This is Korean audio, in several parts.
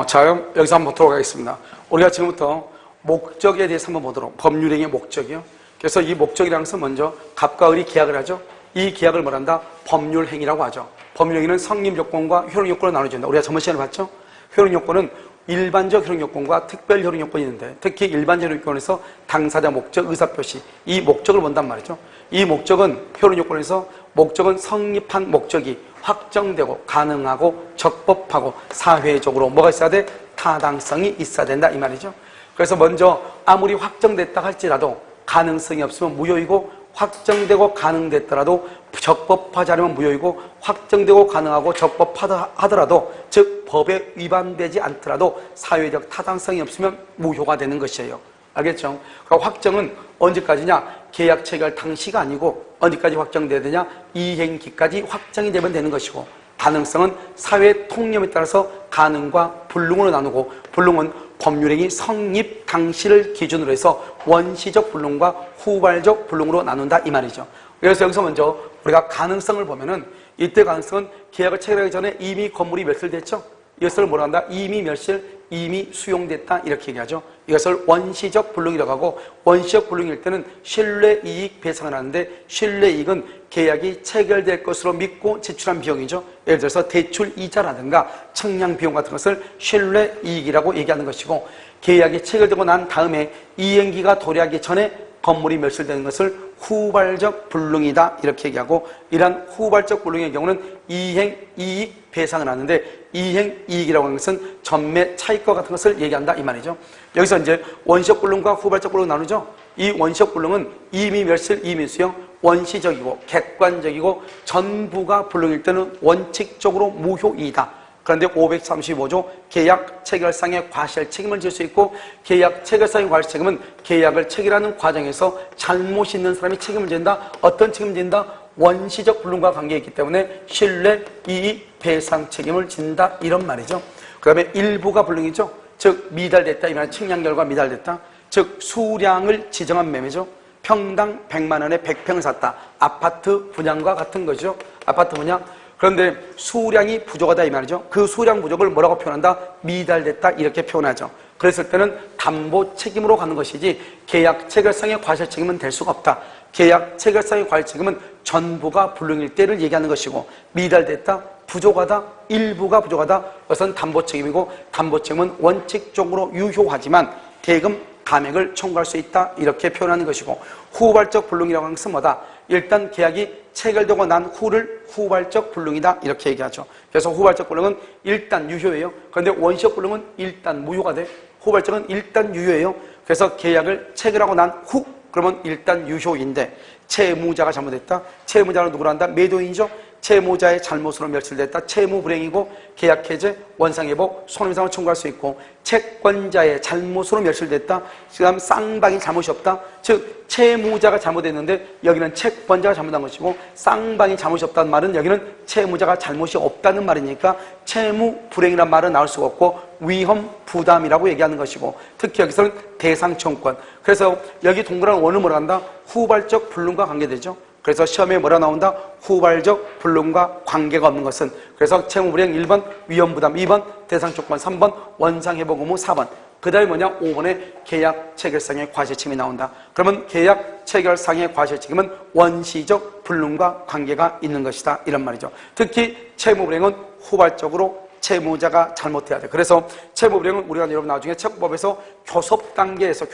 자, 여기서 한번 보도록 하겠습니다. 우리가 지금부터 목적에 대해서 한번 보도록, 법률행위의 목적이요. 그래서 이 목적이라는 것은 먼저 갑과 을이 계약을 하죠. 이 계약을 뭐란다? 법률행위라고 하죠. 법률행위는 성립요건과 효력요건을 나눠준다. 우리가 저번 시간에 봤죠? 효력요건은 일반적 효력요건과 특별 효력요건이 있는데, 특히 일반적 효력요건에서 당사자 목적, 의사표시, 이 목적을 본단 말이죠. 이 목적은 효력요건에서 목적은 성립한 목적이 확정되고 가능하고 적법하고 사회적으로 뭐가 있어야 돼? 타당성이 있어야 된다 이 말이죠. 그래서 먼저 아무리 확정됐다 할지라도 가능성이 없으면 무효이고, 확정되고 가능됐더라도 적법하지 않으면 무효이고, 확정되고 가능하고 적법하더라도 즉 법에 위반되지 않더라도 사회적 타당성이 없으면 무효가 되는 것이에요. 알겠죠? 그러니까 확정은 언제까지냐? 계약 체결 당시가 아니고 어디까지 확정돼야 되냐? 이행기까지 확정이 되면 되는 것이고, 가능성은 사회 통념에 따라서 가능과 불능으로 나누고, 불능은 법률행위 성립 당시를 기준으로 해서 원시적 불능과 후발적 불능으로 나눈다 이 말이죠. 그래서 여기서 먼저 우리가 가능성을 보면은, 이때 가능성은 계약을 체결하기 전에 이미 건물이 멸실됐죠. 이것을 뭐라 한다? 이미 멸실, 이미 수용됐다 이렇게 얘기하죠. 이것을 원시적 불능이라고 하고, 원시적 불능일 때는 신뢰이익 배상을 하는데, 신뢰이익은 계약이 체결될 것으로 믿고 지출한 비용이죠. 예를 들어서 대출 이자라든가 청량 비용 같은 것을 신뢰이익이라고 얘기하는 것이고, 계약이 체결되고 난 다음에 이행기가 도래하기 전에 건물이 멸실되는 것을 후발적 불능이다 이렇게 얘기하고, 이러한 후발적 불능의 경우는 이행이익 배상을 하는데, 이행이익이라고 하는 것은 전매 차익과 같은 것을 얘기한다 이 말이죠. 여기서 이제 원시적 불능과 후발적 불능을 나누죠. 이 원시적 불능은 이미 멸실, 이미 수용, 원시적이고 객관적이고 전부가 불능일 때는 원칙적으로 무효이다. 그런데 535조 계약 체결상의 과실 책임을 질 수 있고, 계약 체결상의 과실 책임은 계약을 체결하는 과정에서 잘못이 있는 사람이 책임을 진다. 어떤 책임을 진다? 원시적 불능과 관계있기 때문에 신뢰, 이익, 배상 책임을 진다 이런 말이죠. 그 다음에 일부가 불능이죠. 즉 미달됐다, 이 말은 측량 결과 미달됐다. 즉 수량을 지정한 매매죠. 평당 100만 원에 100평을 샀다. 아파트 분양과 같은 거죠. 아파트 분양. 그런데 수량이 부족하다 이 말이죠. 그 수량 부족을 뭐라고 표현한다? 미달됐다 이렇게 표현하죠. 그랬을 때는 담보 책임으로 가는 것이지 계약 체결상의 과실 책임은 될 수가 없다. 계약 체결상의 과실 책임은 전부가 불능일 때를 얘기하는 것이고, 미달됐다, 부족하다, 일부가 부족하다, 그것은 담보 책임이고, 담보 책임은 원칙적으로 유효하지만 대금 감액을 청구할 수 있다 이렇게 표현하는 것이고, 후발적 불능이라고 하는 것은 뭐다? 일단 계약이 체결되고 난 후를 후발적 불능이다 이렇게 얘기하죠. 그래서 후발적 불능은 일단 유효예요. 그런데 원시적 불능은 일단 무효가 돼. 후발적은 일단 유효예요. 그래서 계약을 체결하고 난 후 그러면 일단 유효인데, 채무자가 잘못했다. 채무자는 누구로 한다? 매도인이죠. 채무자의 잘못으로 멸실됐다. 채무 불행이고 계약 해제, 원상회복, 손해배상을 청구할 수 있고, 채권자의 잘못으로 멸실됐다. 그다음 쌍방이 잘못이 없다. 즉 채무자가 잘못했는데 여기는 채권자가 잘못한 것이고, 쌍방이 잘못이 없다는 말은 여기는 채무자가 잘못이 없다는 말이니까 채무 불행이라는 말은 나올 수가 없고 위험 부담이라고 얘기하는 것이고, 특히 여기서는 대상 청구권. 그래서 여기 동그란 원은 뭐라 한다? 후발적 불능과 관계되죠. 그래서 시험에 뭐라 나온다? 후발적 불능과 관계가 없는 것은. 그래서 채무불이행 1번, 위험부담 2번, 대상조건 3번, 원상회복 의무 4번. 그 다음에 뭐냐? 5번에 계약 체결상의 과실책임이 나온다. 그러면 계약 체결상의 과실책임은 원시적 불능과 관계가 있는 것이다 이런 말이죠. 특히 채무불이행은 후발적으로 채무자가 잘못해야 돼. 그래서 채무불이행은 우리가 여러분 나중에 채권법에서 교섭 단계에서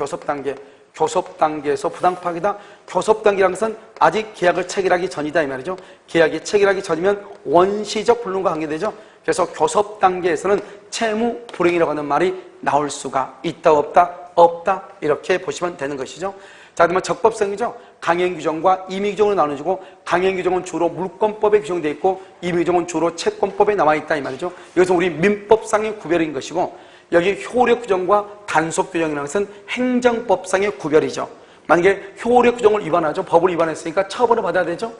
부당파기다. 교섭 단계라는 것은 아직 계약을 체결하기 전이다 이 말이죠. 계약이 체결하기 전이면 원시적 불능과 관계되죠. 그래서 교섭 단계에서는 채무 불이행이라고 하는 말이 나올 수가 있다 없다? 없다 이렇게 보시면 되는 것이죠. 자, 그러면 적법성이죠. 강행규정과 임의규정으로 나눠지고, 강행규정은 주로 물권법에 규정되어 있고 임의규정은 주로 채권법에 나와있다 이 말이죠. 이것은 우리 민법상의 구별인 것이고, 여기 효력규정과 단속규정이라는 것은 행정법상의 구별이죠. 만약에 효력규정을 위반하죠. 법을 위반했으니까 처벌을 받아야 되죠.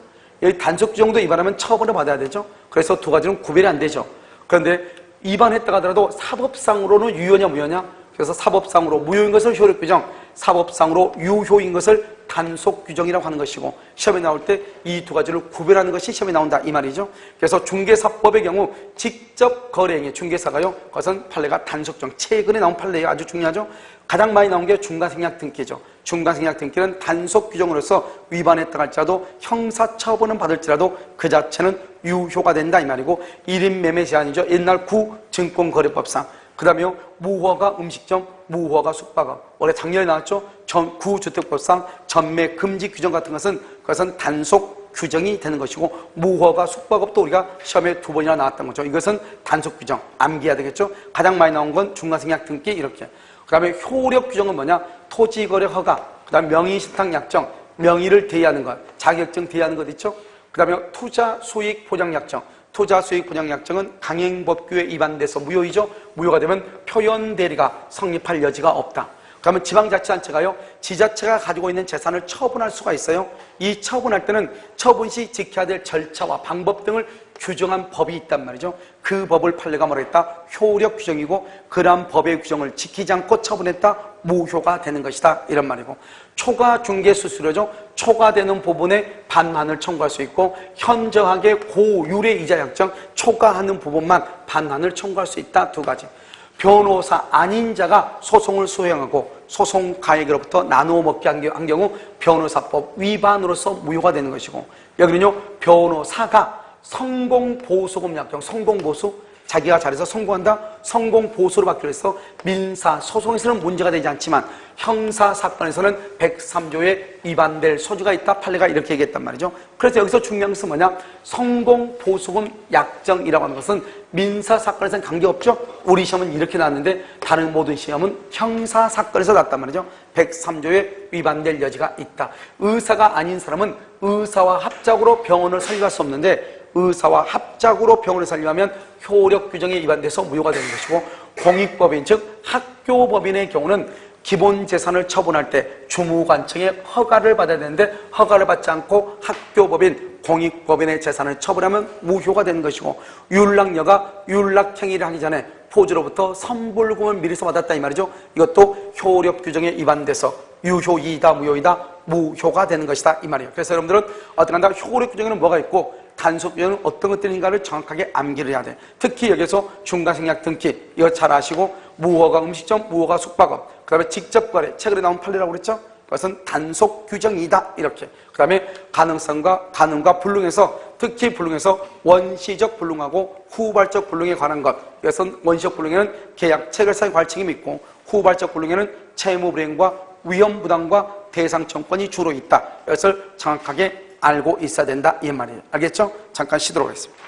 여기 단속규정도 위반하면 처벌을 받아야 되죠. 그래서 두 가지는 구별이 안 되죠. 그런데 위반했다가 하더라도 사법상으로는 유효냐 무효냐? 그래서 사법상으로 무효인 것을 효력규정, 사법상으로 유효인 것을 단속 규정이라고 하는 것이고, 시험에 나올 때 이 두 가지를 구별하는 것이 시험에 나온다 이 말이죠. 그래서 중개사법의 경우 직접 거래행위, 중개사가요, 그것은 판례가 단속정, 최근에 나온 판례가 아주 중요하죠. 가장 많이 나온 게 중간생략 등기죠. 중간생략 등기는 단속 규정으로서 위반했다 할지라도 형사처분은 받을지라도 그 자체는 유효가 된다 이 말이고, 1인 매매 제한이죠. 옛날 구증권거래법상. 그 다음에 무허가 음식점, 무허가 숙박업. 올해 작년에 나왔죠. 구주택법상 전매 금지 규정 같은 그것은 단속 규정이 되는 것이고, 무허가 숙박업도 우리가 시험에 2번이나 나왔던 거죠. 이것은 단속 규정, 암기해야 되겠죠. 가장 많이 나온 건 중간생략 등기 이렇게. 그 다음에 효력 규정은 뭐냐? 토지거래 허가, 그 다음에 명의신탁 약정, 명의를 대의하는 것, 자격증 대의하는 것 있죠. 그 다음에 투자 수익 보장 약정, 투자 수익 보장 약정은 강행법규에 위반돼서 무효이죠. 무효가 되면 표현 대리가 성립할 여지가 없다. 그러면 지방자치단체가요, 지자체가 가지고 있는 재산을 처분할 수가 있어요. 이 처분할 때는 처분 시 지켜야 될 절차와 방법 등을 규정한 법이 있단 말이죠. 그 법을 판례가 뭐라 했다? 효력 규정이고, 그러한 법의 규정을 지키지 않고 처분했다? 무효가 되는 것이다 이런 말이고, 초과 중개 수수료죠. 초과되는 부분에 반환을 청구할 수 있고, 현저하게 고율의 이자 약정, 초과하는 부분만 반환을 청구할 수 있다. 두 가지. 변호사 아닌 자가 소송을 수행하고 소송 가액으로부터 나누어 먹게 한 경우 변호사법 위반으로서 무효가 되는 것이고, 여기는요, 변호사가 성공보수금 약정, 성공보수, 자기가 잘해서 성공한다, 성공보수로 받기로 해서 민사소송에서는 문제가 되지 않지만 형사사건에서는 103조에 위반될 소지가 있다, 판례가 이렇게 얘기했단 말이죠. 그래서 여기서 중요한 것은 뭐냐? 성공보수금 약정이라고 하는 것은 민사사건에서는 관계없죠. 우리 시험은 이렇게 나왔는데 다른 모든 시험은 형사사건에서 났단 말이죠. 103조에 위반될 여지가 있다. 의사가 아닌 사람은 의사와 합작으로 병원을 설립할 수 없는데, 의사와 합작으로 병원을 설립하면 효력 규정에 위반돼서 무효가 되는 것이고, 공익법인 즉 학교법인의 경우는 기본 재산을 처분할 때 주무관청의 허가를 받아야 되는데 허가를 받지 않고 학교법인, 공익법인의 재산을 처분하면 무효가 되는 것이고, 윤락녀가 윤락행위를 하기 전에 포주로부터 선불금을 미리서 받았다 이 말이죠. 이것도 효력 규정에 위반돼서 유효이다 무효이다 무효가 되는 것이다 이 말이에요. 그래서 여러분들은 어떻게 한다? 효력 규정에는 뭐가 있고 단속 규정은 어떤 것들인가를 정확하게 암기를 해야 돼. 특히 여기서 중간생략 등기 이거 잘 아시고, 무허가 음식점, 무허가 숙박업, 그 다음에 직접거래, 최근에 나온 판례라고 그랬죠. 그것은 단속 규정이다 이렇게. 그 다음에 가능과 불능에서, 특히 불능에서 원시적 불능하고 후발적 불능에 관한 것. 이것은 원시적 불능에는 계약 체결사의 관청이 있고, 후발적 불능에는 채무 불이행과 위험 부담과 대상 청권이 주로 있다. 이것을 정확하게 알고 있어야 된다 이 말이에요. 알겠죠? 잠깐 쉬도록 하겠습니다.